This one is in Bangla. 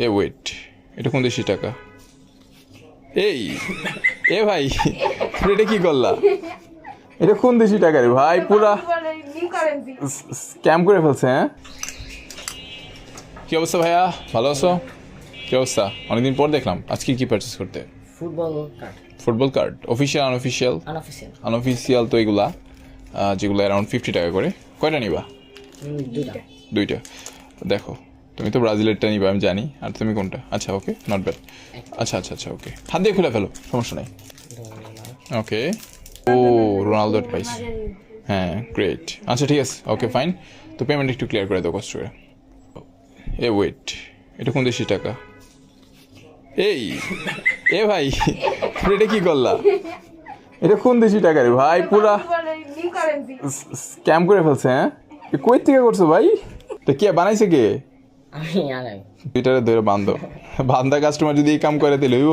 এ ওয়েট, এটা কোন দেশি টাকা? এই এ ভাই, এটা কি করলা? এটা কোন দেশি টাকা রে ভাই? পুরা স্ক্যাম করে ফেলছে। হ্যাঁ, কি অবস্থা ভাইয়া? ভালো আছো? কি অবস্থা? অনেকদিন পর দেখলাম। আজকে কি পারচেস করতে? Football card, official unofficial? Unofficial তো এগুলা, যেগুলো অ্যারাউন্ড 50 টাকা করে। কয়টা নিবা? দুইটা। দেখো, তুমি তো ব্রাজিলেরটা নিবা আমি জানি, আর তুমি কোনটা? আচ্ছা, ওকে, নট ব্যাড। আচ্ছা, ওকে, হাত দিয়ে খুলে ফেলো, সমস্যা নাই। ওকে, ও রোনালদোর পাইছি। হ্যাঁ, গ্রেট। আচ্ছা, ঠিক আছে, ওকে, ফাইন। তো পেমেন্ট একটু ক্লিয়ার করে দাও কষ্ট করে। এ ওয়েট, এটা কোন দেশি টাকা? এই এ ভাই, এটা কি করলা? এটা কোন দেশি টাকা রে ভাই? পুরা স্ক্যাম করে ফেলছে। হ্যাঁ, কই থেকে করছো ভাই? তো কে বানাইছে? কে? আমি আনাই এটারে ধরে বান্ধব, বান্ধা কাস্টমার যদি এই কাম করে দিলে হইব?